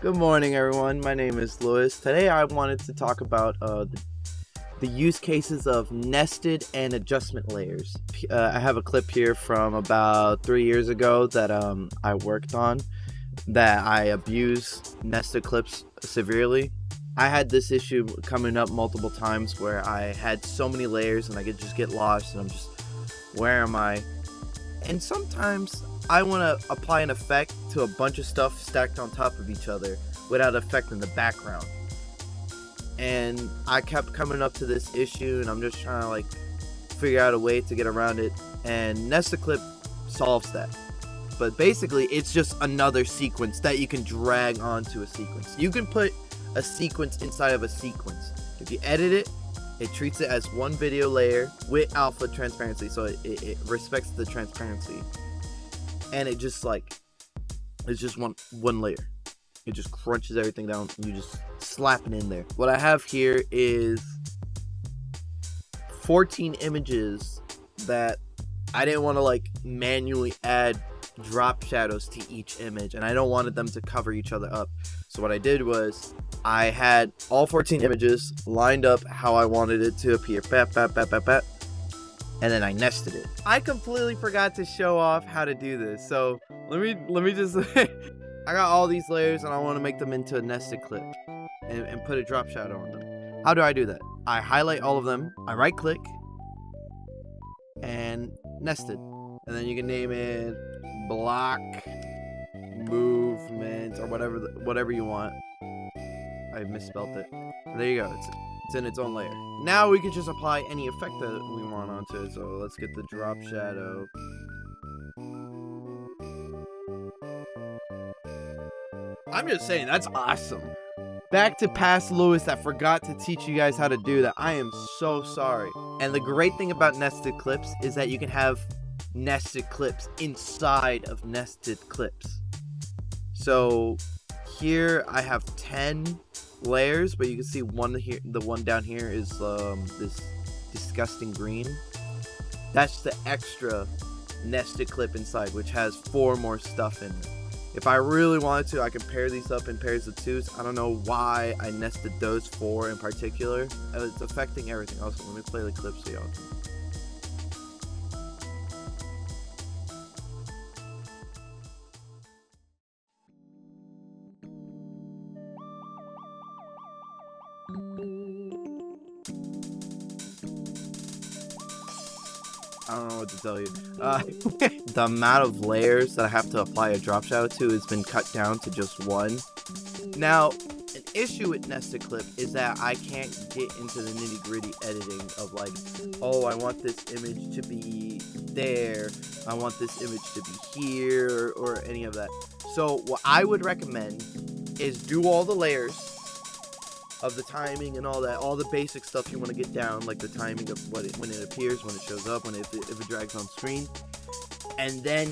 Good morning, everyone. My name is Louis. Today I wanted to talk about the use cases of nested and adjustment layers. I have a clip here from about 3 years ago that I worked on that I abuse nested clips severely. I had this issue coming up multiple times where I had so many layers and I could just get lost and I'm just, where am I? And sometimes I want to apply an effect to a bunch of stuff stacked on top of each other without affecting the background. And I kept coming up to this issue and I'm just trying to figure out a way to get around it, and nested clip solves that. But basically it's just another sequence that you can drag onto a sequence. You can put a sequence inside of a sequence. If you edit it, it treats it as one video layer with alpha transparency, so it respects the transparency. And it just it's just one layer. It just crunches everything down and you just slap it in there. What I have here is 14 images that I didn't want to manually add drop shadows to each image, and I don't wanted them to cover each other up. So what I did was I had all 14 images lined up how I wanted it to appear. And then I nested it. I completely forgot to show off how to do this. So let me just I got all these layers and I want to make them into a nested clip and put a drop shadow on them. How do I do that? I highlight all of them, I right click and nested. And then you can name it block movement or whatever you want. I misspelled it. There you go. It's in its own layer. Now we can just apply any effect that we want onto it. So let's get the drop shadow. I'm just saying, that's awesome. Back to past Louis that forgot to teach you guys how to do that. I am so sorry. And the great thing about nested clips is that you can have nested clips inside of nested clips. So here I have 10 layers, but you can see one here. The one down here is this disgusting green. That's the extra nested clip inside, which has 4 more stuff in it. If I really wanted to, I could pair these up in pairs of 2s. I don't know why I nested those 4 in particular. It's affecting everything. Also, let me play the clip so y'all can. I don't know what to tell you. The amount of layers that I have to apply a drop shadow to has been cut down to just 1. Now, an issue with nested clip is that I can't get into the nitty-gritty editing of oh, I want this image to be there, I want this image to be here, or any of that. So what I would recommend is do all the layers of the timing and all that, all the basic stuff you want to get down, like the timing of when it appears, when it shows up, if it drags on screen, and then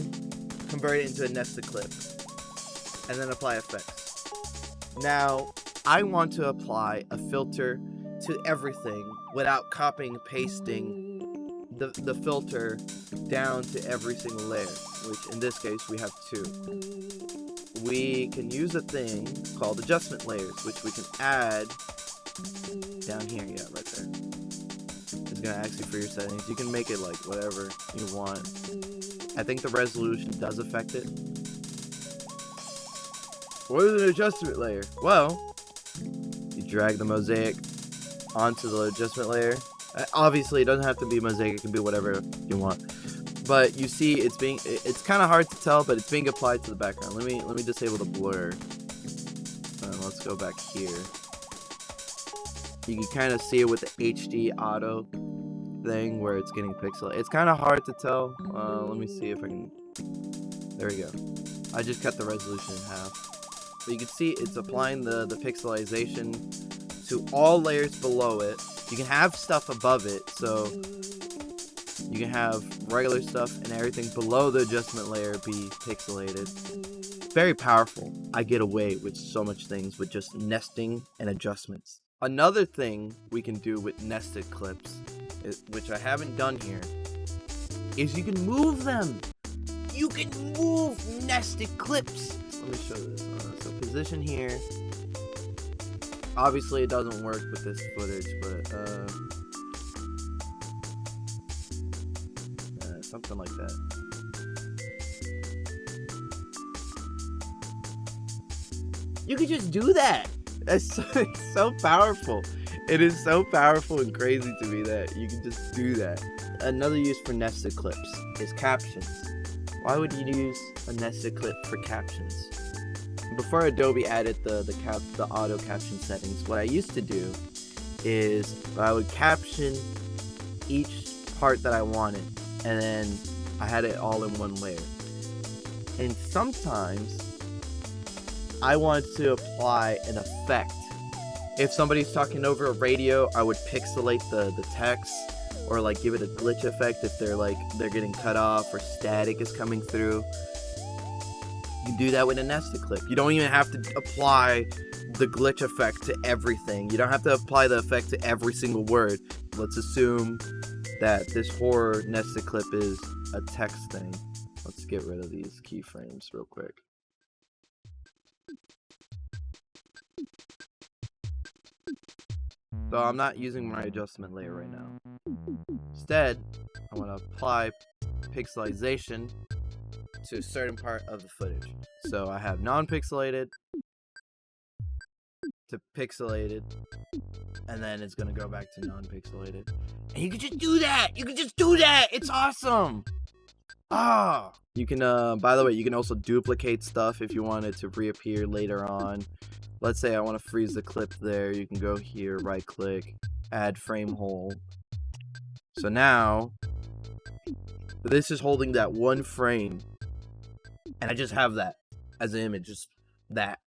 convert it into a nested clip, and then apply effects. Now, I want to apply a filter to everything without copying and pasting the filter down to every single layer, which in this case we have 2. We can use a thing called adjustment layers, which we can add down here. Yeah, right there. It's gonna ask you for your settings. You can make it whatever you want. I think the resolution does affect it. What is an adjustment layer? Well, you drag the mosaic onto the adjustment layer. Obviously, it doesn't have to be mosaic. It can be whatever you want. But you see, it's kind of hard to tell, but it's being applied to the background. Let me disable the blur. And let's go back here. You can kind of see it with the HD auto thing where it's getting pixelated. It's kind of hard to tell. Let me see if I can. There we go. I just cut the resolution in half. But you can see it's applying the pixelization to all layers below it. You can have stuff above it, so you can have regular stuff and everything below the adjustment layer be pixelated. Very powerful. I get away with so much things with just nesting and adjustments. Another thing we can do with nested clips, which I haven't done here, is you can move them. You can move nested clips. let me show this. So position here. Obviously it doesn't work with this footage, but something like that. You could just do that. It's so powerful. It is so powerful and crazy to me that you can just do that. Another use for nested clips is captions. Why would you use a nested clip for captions? Before Adobe added the auto caption settings, what I used to do is I would caption each part that I wanted, and then I had it all in one layer. And sometimes I wanted to apply an effect. If somebody's talking over a radio, I would pixelate the text, or like give it a glitch effect if they're getting cut off or static is coming through. You can do that with a nested clip. You don't even have to apply the glitch effect to everything. You don't have to apply the effect to every single word. Let's assume that this horror nested clip is a text thing. Let's get rid of these keyframes real quick. So I'm not using my adjustment layer right now. Instead, I want to apply pixelization to a certain part of the footage. So I have non-pixelated to pixelated, and then it's going to go back to non-pixelated. And you can just do that! You can just do that! It's awesome! Ah! You can, by the way, you can also duplicate stuff if you want it to reappear later on. Let's say I want to freeze the clip there. You can go here, right click, add frame hole. So now, this is holding that one frame, and I just have that as an image, just that.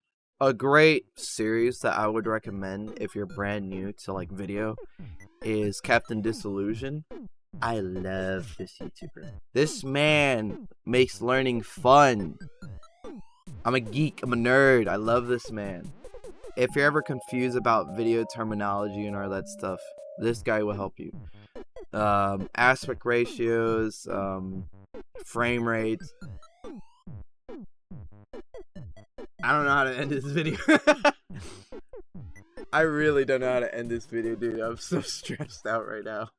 A great series that I would recommend if you're brand new to like video is Captain Disillusion. I love this YouTuber. This man makes learning fun. I'm a geek, I'm a nerd, I love this man. If you're ever confused about video terminology and all that stuff, this guy will help you. Aspect ratios, frame rates. I don't know how to end this video. I really don't know how to end this video, dude. I'm so stressed out right now.